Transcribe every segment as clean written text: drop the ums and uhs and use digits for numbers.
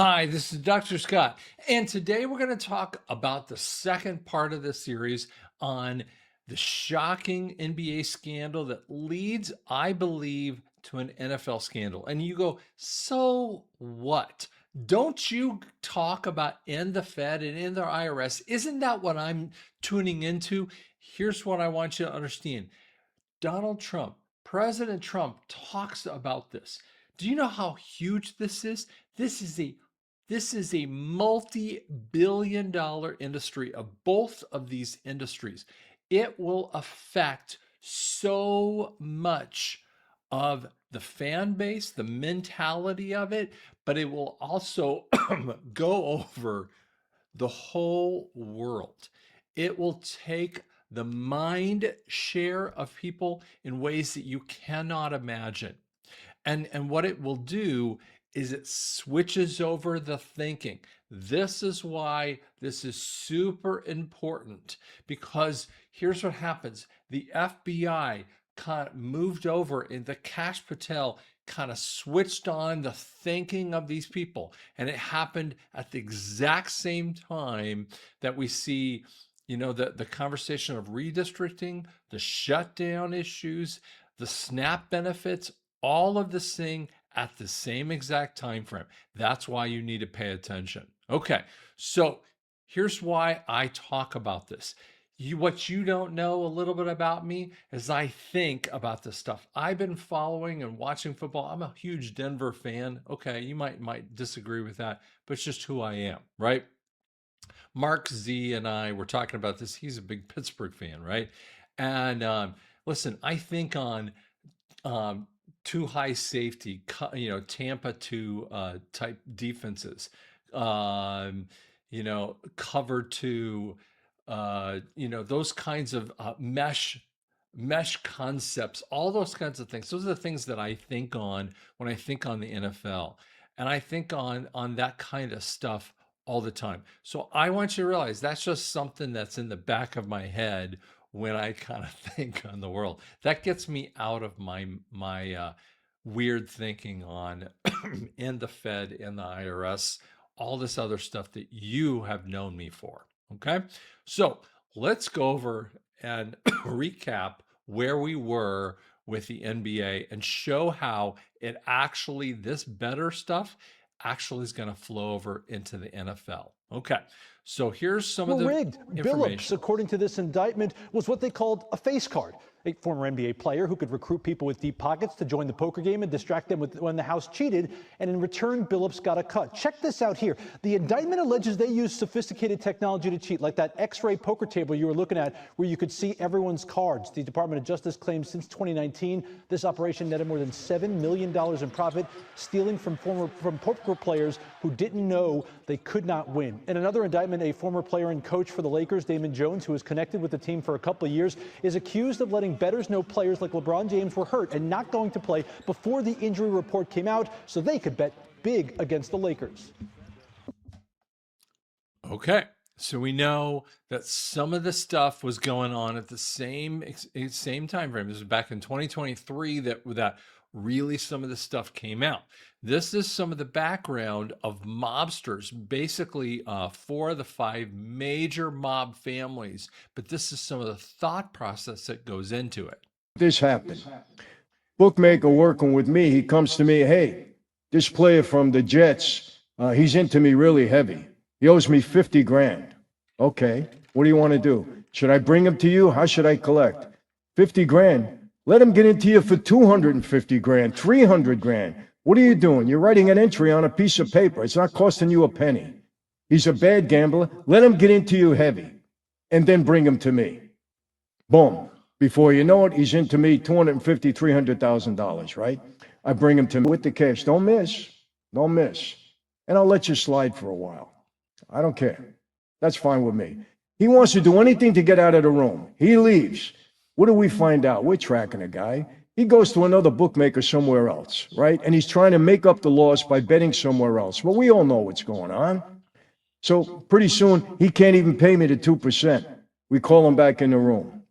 Hi, this is Dr. Scott, and today we're going to talk about the second part of the series on the shocking NBA scandal that leads, I believe, to an NFL scandal. And you go, so what? Don't you talk about in the Fed and in the IRS? Isn't that what I'm tuning into? Here's what I want you to understand. Donald Trump, President Trump talks about this. Do you know how huge this is? This is a multi-billion dollar industry of both of these industries. It will affect so much of the fan base, the mentality of it, but it will also go over the whole world. It will take the mind share of people in ways that you cannot imagine. And what it will do is it switches over the thinking. This is why this is super important, because here's what happens. The FBI kind of moved over, and the Kash Patel kind of switched on the thinking of these people. And it happened at the exact same time that we see, the conversation of redistricting, the shutdown issues, the SNAP benefits, all of this thing at the same exact time frame. That's why you need to pay attention. Okay, so here's why I talk about this. What you don't know a little bit about me is I think about this stuff. I've been following and watching football. I'm a huge Denver fan. Okay, you might disagree with that, but it's just who I am, right? Mark Z and I were talking about this. He's a big Pittsburgh fan, right? And listen, I think on too high safety, Tampa 2 type defenses, cover 2, those kinds of mesh concepts, all those kinds of things. Those are the things that I think on when I think on the NFL, and I think on that kind of stuff all the time. So I want you to realize that's just something that's in the back of my head when I kind of think on the world. That gets me out of my weird thinking on in the Fed, in the IRS, all this other stuff that you have known me for. Okay, so let's go over and recap where we were with the NBA and show how it actually, this better stuff actually is going to flow over into the NFL. Okay, so here's some of the rigged. information. Billups, according to this indictment, was what they called a face card. A former NBA player who could recruit people with deep pockets to join the poker game and distract them when the house cheated, and in return, Billups got a cut. Check this out here. The indictment alleges they used sophisticated technology to cheat, like that X-ray poker table you were looking at where you could see everyone's cards. The Department of Justice claims since 2019, this operation netted more than $7 million in profit, stealing from poker players who didn't know they could not win. In another indictment, a former player and coach for the Lakers, Damon Jones, who was connected with the team for a couple of years, is accused of letting bettors know players like LeBron James were hurt and not going to play before the injury report came out so they could bet big against the Lakers. Okay, so we know that some of the stuff was going on at the same time frame. This was back in 2023 that really some of the stuff came out. This is some of the background of mobsters, basically 4 of the 5 major mob families, but this is some of the thought process that goes into it. This happened. Bookmaker working with me, he comes to me, hey, this player from the Jets, he's into me really heavy. He owes me 50 grand. Okay, what do you want to do? Should I bring him to you? How should I collect? 50 grand. Let him get into you for 250 grand, 300 grand. What are you doing? You're writing an entry on a piece of paper. It's not costing you a penny. He's a bad gambler. Let him get into you heavy and then bring him to me. Boom. Before you know it, he's into me $250,000, $300,000, right? I bring him to me with the cash. Don't miss. Don't miss. And I'll let you slide for a while. I don't care. That's fine with me. He wants to do anything to get out of the room. He leaves. What do we find out? We're tracking a guy. He goes to another bookmaker somewhere else, right? And he's trying to make up the loss by betting somewhere else. Well, we all know what's going on. So pretty soon, he can't even pay me the 2%. We call him back in the room.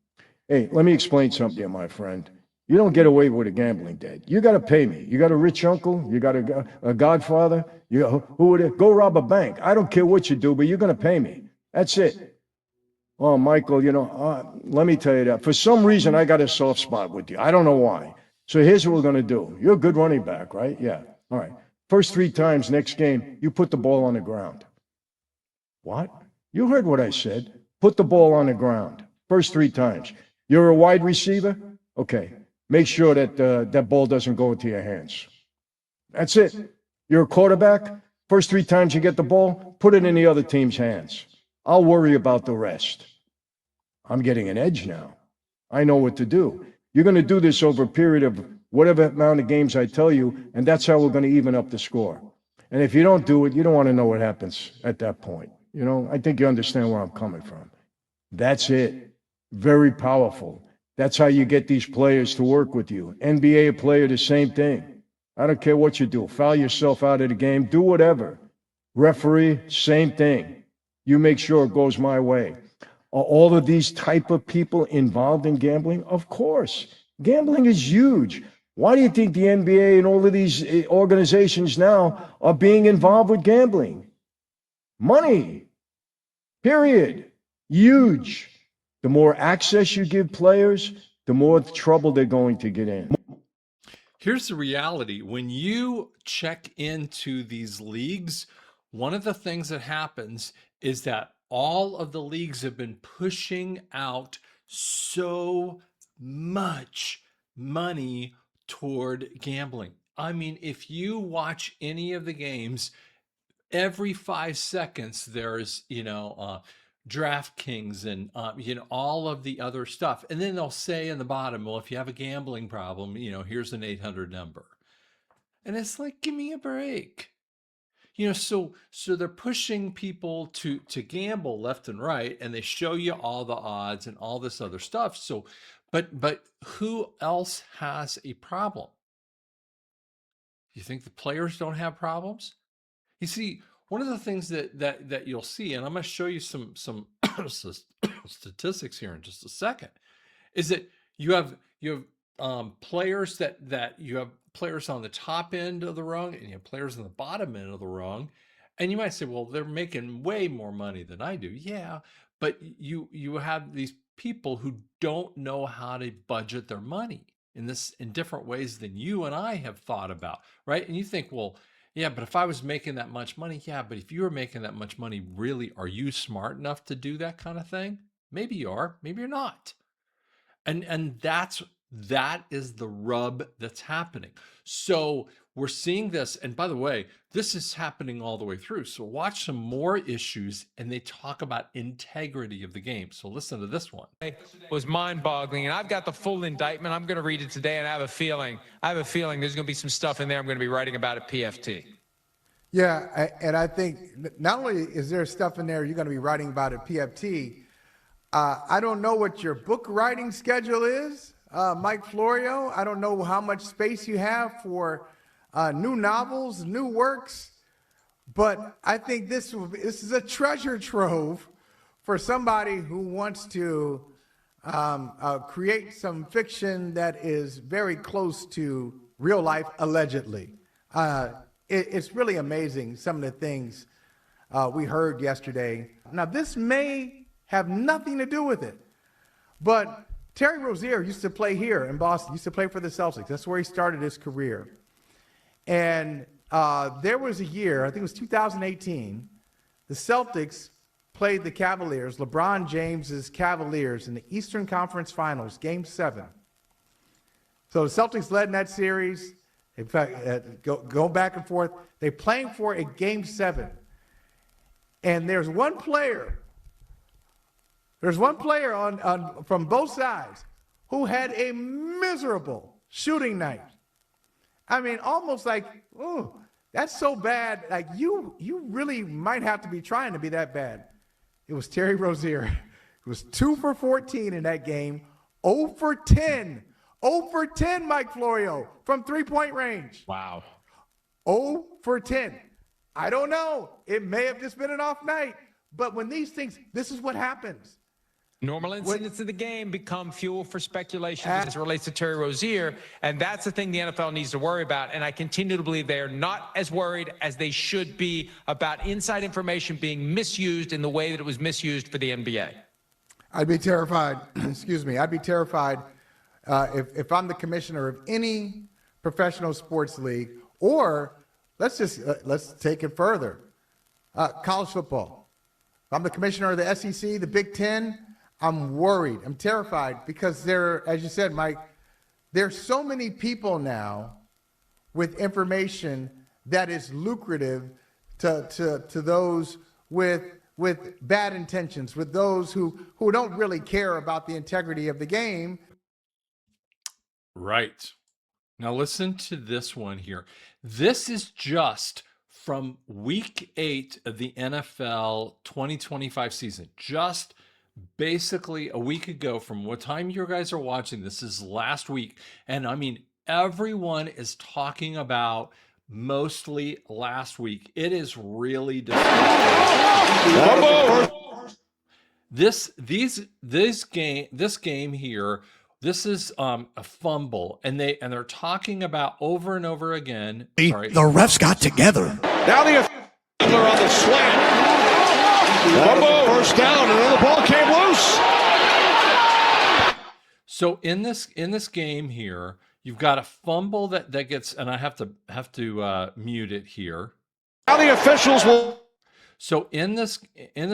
Hey, let me explain something to you, my friend. You don't get away with a gambling debt. You got to pay me. You got a rich uncle. You got a godfather. Who would it? Go rob a bank. I don't care what you do, but you're going to pay me. That's it. Oh, Michael, let me tell you that. For some reason, I got a soft spot with you. I don't know why. So here's what we're going to do. You're a good running back, right? Yeah. All right. First 3 times next game, you put the ball on the ground. What? You heard what I said. Put the ball on the ground. First 3 times. You're a wide receiver? Okay. Make sure that that ball doesn't go into your hands. That's it. You're a quarterback? First 3 times you get the ball, put it in the other team's hands. I'll worry about the rest. I'm getting an edge now. I know what to do. You're going to do this over a period of whatever amount of games I tell you, and that's how we're going to even up the score. And if you don't do it, you don't want to know what happens at that point. I think you understand where I'm coming from. That's it. Very powerful. That's how you get these players to work with you. NBA player, the same thing. I don't care what you do. Foul yourself out of the game. Do whatever. Referee, same thing. You make sure it goes my way. Are all of these type of people involved in gambling? Of course. Gambling is huge. Why do you think the NBA and all of these organizations now are being involved with gambling? Money. Period. Huge. The more access you give players, the more trouble they're going to get in. Here's the reality. When you check into these leagues, one of the things that happens is that all of the leagues have been pushing out so much money toward gambling. I mean, if you watch any of the games, every 5 seconds there's DraftKings and all of the other stuff, and then they'll say in the bottom, well, if you have a gambling problem, here's an 800 number, and it's like, give me a break. So they're pushing people to gamble left and right, and they show you all the odds and all this other stuff. So but who else has a problem? You think the players don't have problems? You see, one of the things that you'll see, and I'm going to show you some statistics here in just a second, is that you have players that you have players on the top end of the rung, and you have players on the bottom end of the rung. And you might say, well, they're making way more money than I do. Yeah, but you have these people who don't know how to budget their money in different ways than you and I have thought about, right? And you think, well, yeah, but if I was making that much money, yeah, but if you were making that much money, really, are you smart enough to do that kind of thing? Maybe you are, maybe you're not. And that is the rub that's happening. So we're seeing this, and by the way, this is happening all the way through. So watch some more issues, and they talk about integrity of the game. So listen to this one. It was mind-boggling, and I've got the full indictment. I'm going to read it today, and I have a feeling there's going to be some stuff in there I'm going to be writing about at PFT. Yeah, and I think not only is there stuff in there you're going to be writing about at PFT, I don't know what your book writing schedule is, Mike Florio. I don't know how much space you have for new novels, new works, but I think this is a treasure trove for somebody who wants to create some fiction that is very close to real life, allegedly. It's really amazing, some of the things we heard yesterday. Now, this may have nothing to do with it, but Terry Rozier used to play here in Boston, used to play for the Celtics. That's where he started his career. And there was a year, I think it was 2018, the Celtics played the Cavaliers, LeBron James's Cavaliers, in the Eastern Conference Finals, Game 7. So the Celtics led in that series. In fact, go back and forth. They're playing for a Game 7. And there's one player on from both sides who had a miserable shooting night. I mean, almost like, oh, that's so bad. Like, you really might have to be trying to be that bad. It was Terry Rozier. It was 2 for 14 in that game, 0 for 10. 0 for 10, Mike Florio, from three-point range. Wow. 0 for 10. I don't know. It may have just been an off night. But when these things, this is what happens. Normal incidents of the game become fuel for speculation as it relates to Terry Rozier, and that's the thing the NFL needs to worry about. And I continue to believe they are not as worried as they should be about inside information being misused in the way that it was misused for the NBA. I'd be terrified. Excuse me. I'd be terrified if I'm the commissioner of any professional sports league, or let's take it further. College football. If I'm the commissioner of the SEC, the Big Ten, I'm worried. I'm terrified because as you said, Mike, there's so many people now with information that is lucrative to those with bad intentions, with those who don't really care about the integrity of the game. Right. Now listen to this one here. This is just from week 8 of the NFL 2025 season. Just basically a week ago from what time you guys are watching. This is last week. And I mean, everyone is talking about mostly last week. It is really disgusting. This game here, this is a fumble, and they're talking about over and over again. The refs got together. Now the officials are on the slant. First down, and then the ball came loose. So in this game here, you've got a fumble that gets, and I have to mute it here. Now the officials will. So in this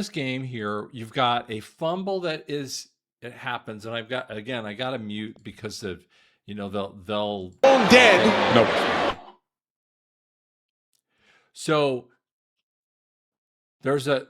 game here, you've got a fumble it happens, and I got to mute because of they'll dead. Nope. So there's a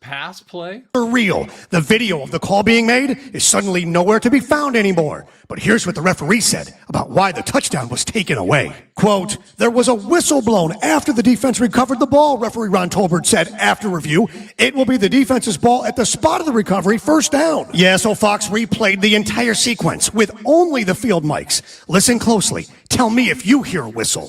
pass play. For real, the video of the call being made is suddenly nowhere to be found anymore. But here's what the referee said about why the touchdown was taken away. Quote, there was a whistle blown after the defense recovered the ball, referee Ron Tolbert said after review. It will be the defense's ball at the spot of the recovery, first down. Yeah, so Fox replayed the entire sequence with only the field mics. Listen closely. Tell me if you hear a whistle.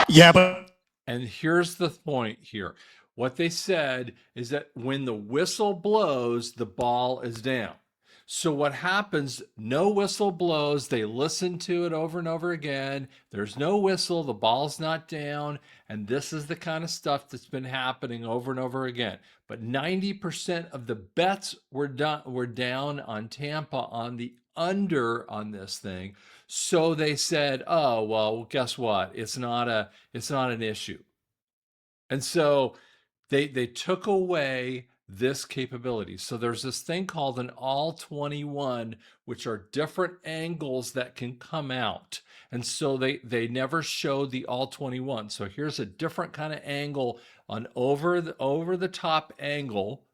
Yeah, but... And here's the point here. What they said is that when the whistle blows, the ball is down. So what happens, no whistle blows. They listen to it over and over again. There's no whistle. The ball's not down. And this is the kind of stuff that's been happening over and over again. But 90% of the bets were down on Tampa on the under on this thing. So they said, oh, well, guess what? It's not an issue. And so they took away this capability. So there's this thing called an all 21, which are different angles that can come out. And so they never showed the all 21. So here's a different kind of angle on over the top angle.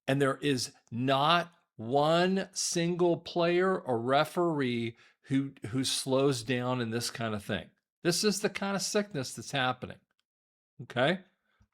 And there is not one single player or referee who slows down in this kind of thing. This is the kind of sickness that's happening. Okay?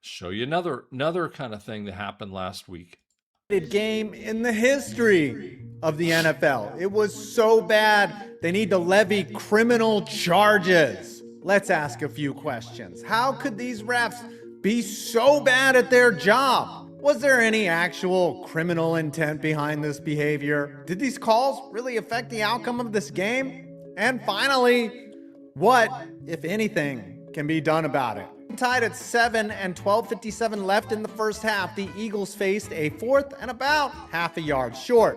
Show you another kind of thing that happened last week. Game in the history of the NFL. It was so bad they need to levy criminal charges. Let's ask a few questions. How could these refs be so bad at their job? Was there any actual criminal intent behind this behavior? Did these calls really affect the outcome of this game? And finally, what, if anything, can be done about it? Tied at 7 and 12:57 left in the first half, the Eagles faced a fourth and about half a yard short.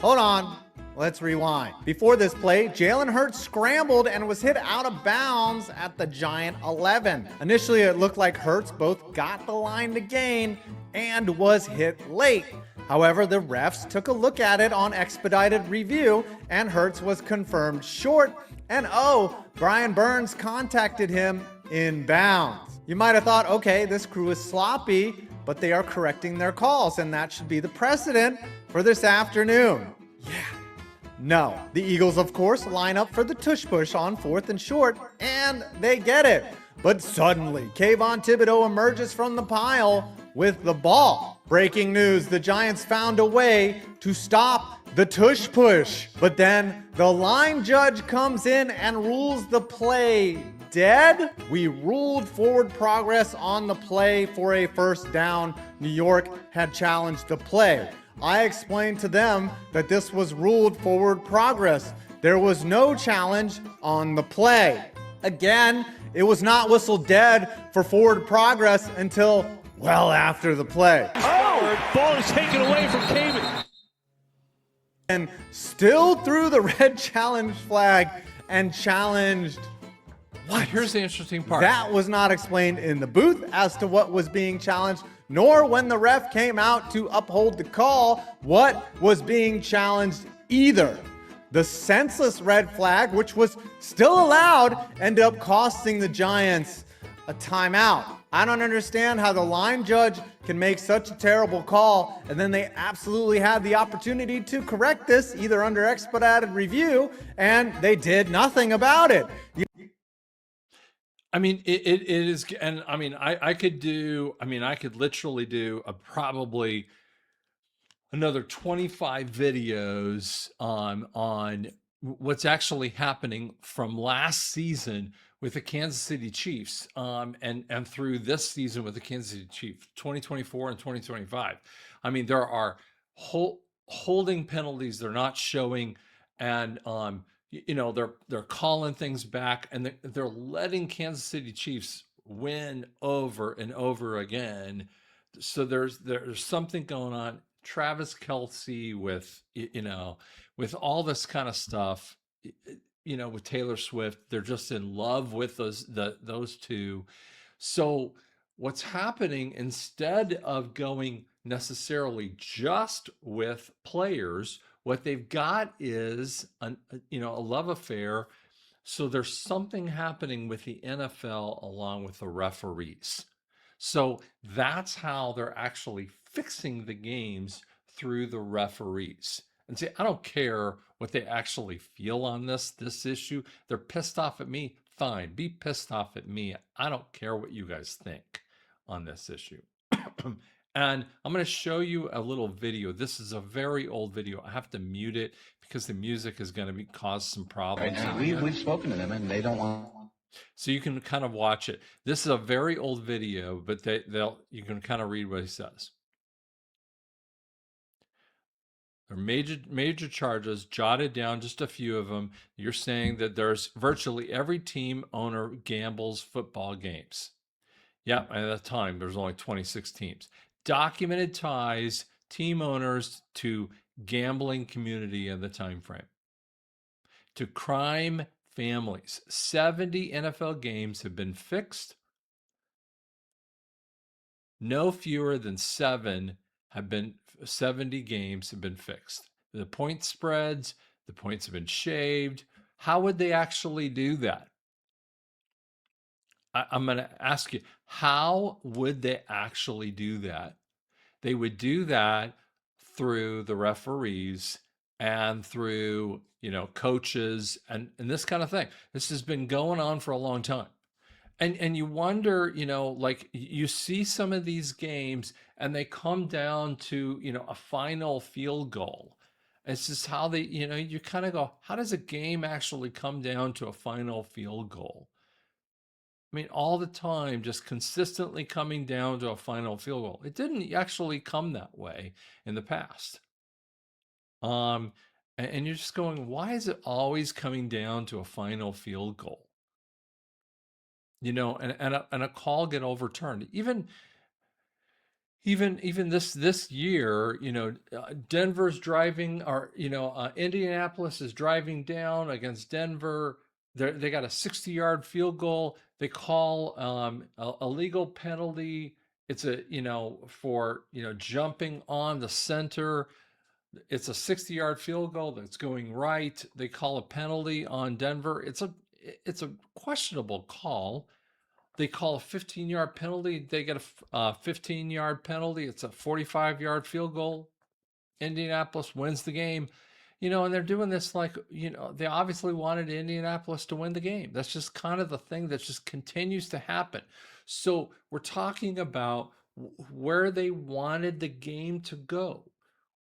Hold on. Let's rewind. Before this play, Jalen Hurts scrambled and was hit out of bounds at the Giant 11. Initially, it looked like Hurts both got the line to gain and was hit late. However, the refs took a look at it on expedited review, and Hurts was confirmed short. And Brian Burns contacted him in bounds. You might have thought, okay, this crew is sloppy, but they are correcting their calls, and that should be the precedent for this afternoon. Yeah. No. The Eagles, of course, line up for the tush push on 4th and short, and they get it. But suddenly, Kayvon Thibodeau emerges from the pile with the ball. Breaking news, the Giants found a way to stop the tush push. But then the line judge comes in and rules the play dead. We ruled forward progress on the play for a first down. New York had challenged the play. I explained to them that this was ruled forward progress. There was no challenge on the play. Again, it was not whistled dead for forward progress until well after the play. Ball is taken away from Cayman. And still threw the red challenge flag and challenged. What? Here's the interesting part. That was not explained in the booth as to what was being challenged, nor when the ref came out to uphold the call what was being challenged either. The senseless red flag, which was still allowed, ended up costing the Giants a timeout. I don't understand how the line judge can make such a terrible call, and then they absolutely had the opportunity to correct this, either under expedited review, and they did nothing about it. I mean, it is, and I mean, I could literally do probably another 25 videos on what's actually happening from last season with the Kansas City Chiefs, and through this season with the Kansas City Chiefs, 2024 and 2025. I mean, there are holding penalties they're not showing, and they're calling things back, and they're letting Kansas City Chiefs win over and over again. So there's something going on. Travis Kelce with with all this kind of stuff, with Taylor Swift, they're just in love with those two. So what's happening, instead of going necessarily just with players, what they've got is a love affair. So there's something happening with the NFL along with the referees. So that's how they're actually fixing the games, through the referees. And see, I don't care what they actually feel on this issue. They're pissed off at me. Fine, be pissed off at me. I don't care what you guys think on this issue. And I'm going to show you a little video. This is a very old video. I have to mute it because the music is going to cause some problems. Right, and we've spoken to them, and they don't want. So you can kind of watch it. This is a very old video, but you can kind of read what he says. There are major charges, jotted down just a few of them. You're saying that there's virtually every team owner gambles football games. Yeah, at that time, there's only 26 teams. Documented ties, team owners to gambling community in the time frame. To crime families. 70 NFL games have been fixed. No fewer than 70 games have been fixed. The point spreads, the points have been shaved. How would they actually do that? I'm going to ask you, how would they actually do that? They would do that through the referees and through, coaches and this kind of thing. This has been going on for a long time. And you wonder, like you see some of these games and they come down to, a final field goal. It's just how they, you kind of go, how does a game actually come down to a final field goal? I mean, all the time, just consistently coming down to a final field goal. It didn't actually come that way in the past. And you're just going, why is it always coming down to a final field goal? And a call get overturned. Even this year, Denver's driving, or Indianapolis is driving down against Denver. They got a 60-yard field goal. They call a legal penalty. It's for jumping on the center. It's a 60-yard field goal that's going right. They call a penalty on Denver. It's a questionable call. They call a 15-yard penalty. They get a 15-yard penalty. It's a 45-yard field goal. Indianapolis wins the game. And they're doing this like, they obviously wanted Indianapolis to win the game. That's just kind of the thing that just continues to happen. So we're talking about where they wanted the game to go,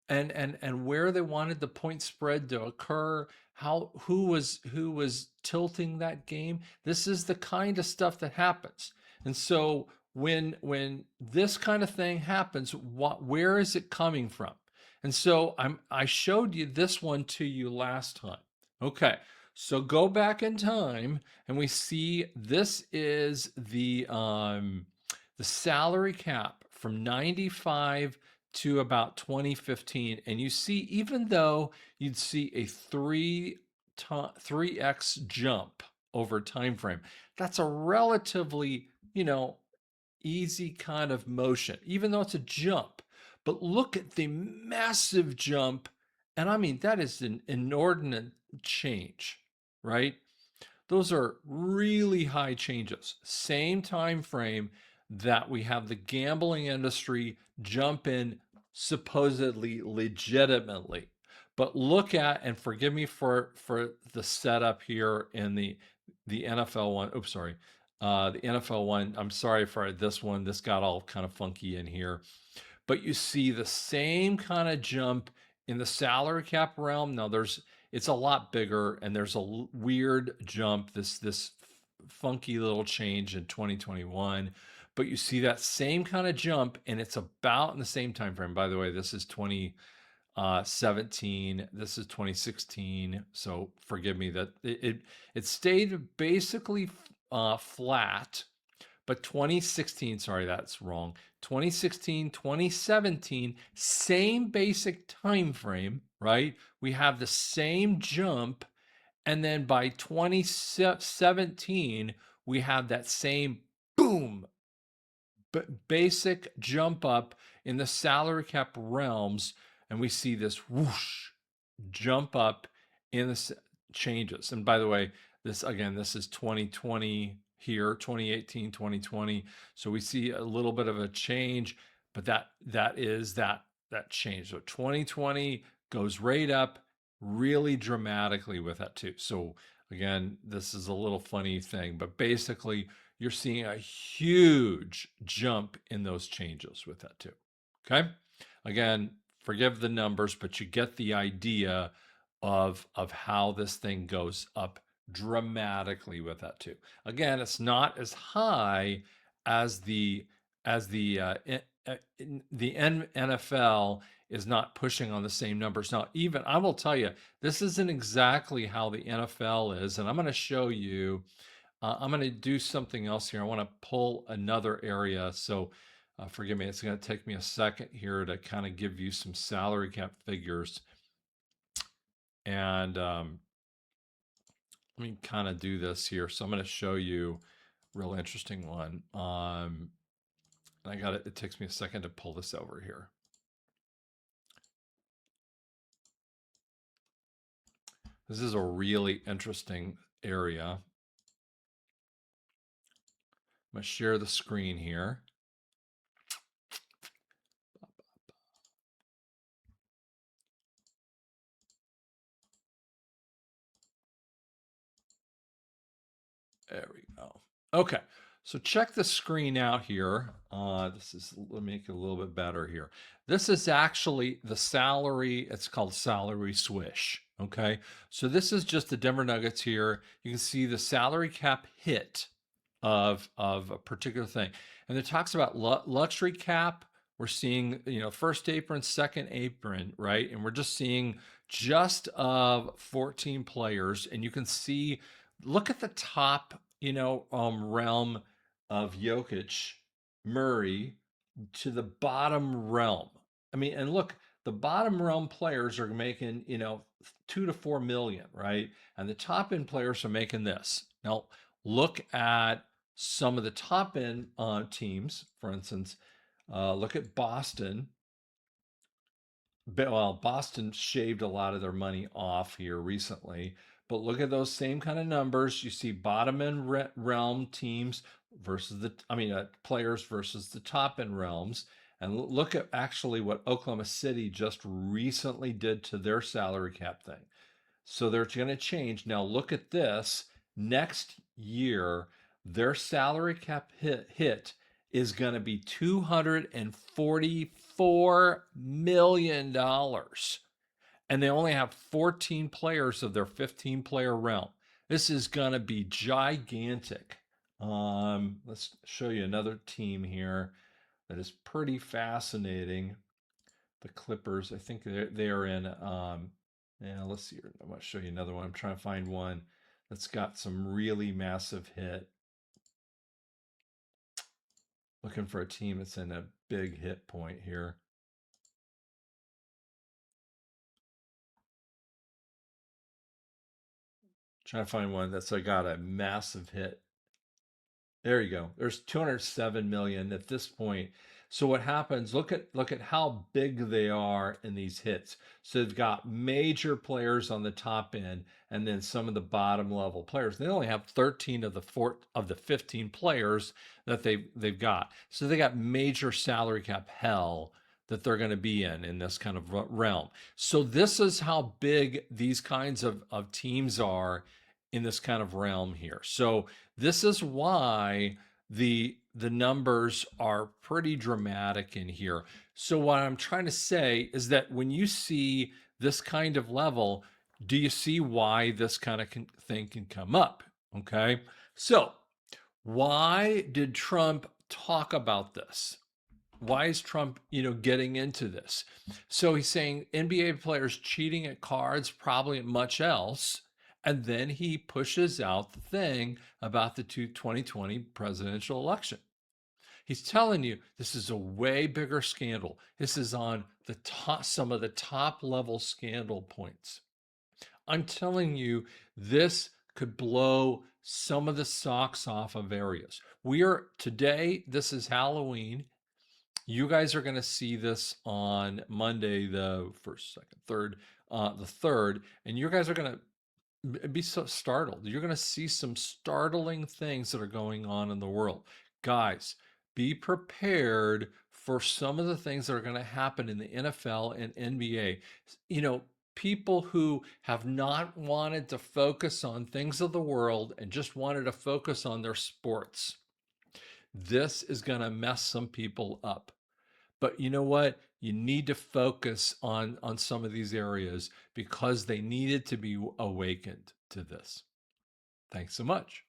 and where they wanted the point spread to occur, who was tilting that game. This is the kind of stuff that happens. And so when this kind of thing happens, where is it coming from? And so I showed you this one to you last time. Okay, so go back in time and we see this is the salary cap from 95 to about 2015. And you see, even though you'd see a 3x jump over time frame, that's a relatively, easy kind of motion, even though it's a jump. But look at the massive jump. And I mean, that is an inordinate change, right? Those are really high changes. Same time frame that we have the gambling industry jump in supposedly legitimately. But look at, and forgive me for the setup here in the NFL one. Oops, sorry. The NFL one. I'm sorry for this one. This got all kind of funky in here. But you see the same kind of jump in the salary cap realm. Now it's a lot bigger, and there's a weird jump, this funky little change in 2021. But you see that same kind of jump, and it's about in the same time frame. By the way, this is 2017. This is 2016. So forgive me that it stayed basically flat. But 2016, sorry, that's wrong. 2016, 2017, same basic time frame, right? We have the same jump, and then by 2017, we have that same boom, basic jump up in the salary cap realms, and we see this whoosh jump up in the changes. And by the way, this is 2020 here, 2018, 2020. So we see a little bit of a change, but that is that change. So 2020 goes right up really dramatically with that too. So again, this is a little funny thing, but basically you're seeing a huge jump in those changes with that too. Okay. Again, forgive the numbers, but you get the idea of how this thing goes up dramatically with that too. Again, it's not as high as the NFL is not pushing on the same numbers. Now, even I will tell you, this isn't exactly how the NFL is, and I'm going to show you. I'm going to do something else here. I want to pull another area. So forgive me, it's going to take me a second here to kind of give you some salary cap figures. And let me kind of do this here. So I'm going to show you a real interesting one. And I got it. It takes me a second to pull this over here. This is a really interesting area. I'm going to share the screen here. There we go. Okay, so check the screen out here. Let me make it a little bit better here. This is actually the salary. It's called salary swish. Okay, so this is just the Denver Nuggets here. You can see the salary cap hit of a particular thing, and it talks about luxury cap. We're seeing, first apron, second apron, right? And we're just seeing just of 14 players, and you can see. Look at the top, realm of Jokic, Murray, to the bottom realm. I mean, and look, the bottom realm players are making, 2 to 4 million, right? And the top end players are making this. Now, look at some of the top end teams. For instance, look at Boston. Well, Boston shaved a lot of their money off here recently. But look at those same kind of numbers. You see bottom end realm teams versus players versus the top end realms. And look at actually what Oklahoma City just recently did to their salary cap thing. So they're going to change. Now look at this. Next year, their salary cap hit is going to be $244 million. And they only have 14 players of their 15-player realm. This is going to be gigantic. Let's show you another team here that is pretty fascinating. The Clippers, I think they are in. Yeah, let's see. I want to show you another one. I'm trying to find one that's got some really massive hit. Looking for a team that's in a big hit point here. Trying to find one that's got a massive hit. There you go. There's 207 million at this point. So what happens, look at how big they are in these hits. So they've got major players on the top end and then some of the bottom level players. They only have 13 of the 15 players that they've got. So they got major salary cap hell that they're going to be in this kind of realm. So this is how big these kinds of teams are in this kind of realm here. So this is why the numbers are pretty dramatic in here. So what I'm trying to say is that when you see this kind of level, do you see why this kind of thing can come up? Okay. So why did Trump talk about this? Why is Trump, getting into this? So he's saying NBA players cheating at cards, probably at much else. And then he pushes out the thing about the 2020 presidential election. He's telling you this is a way bigger scandal. This is on the top, some of the top level scandal points. I'm telling you, this could blow some of the socks off of areas. Today, this is Halloween. You guys are going to see this on Monday, the 1st, 2nd, 3rd, the 3rd, and you guys are going to be so startled. You're going to see some startling things that are going on in the world. Guys, be prepared for some of the things that are going to happen in the NFL and NBA. People who have not wanted to focus on things of the world and just wanted to focus on their sports. This is going to mess some people up. But you know what? You need to focus on some of these areas because they needed to be awakened to this. Thanks so much.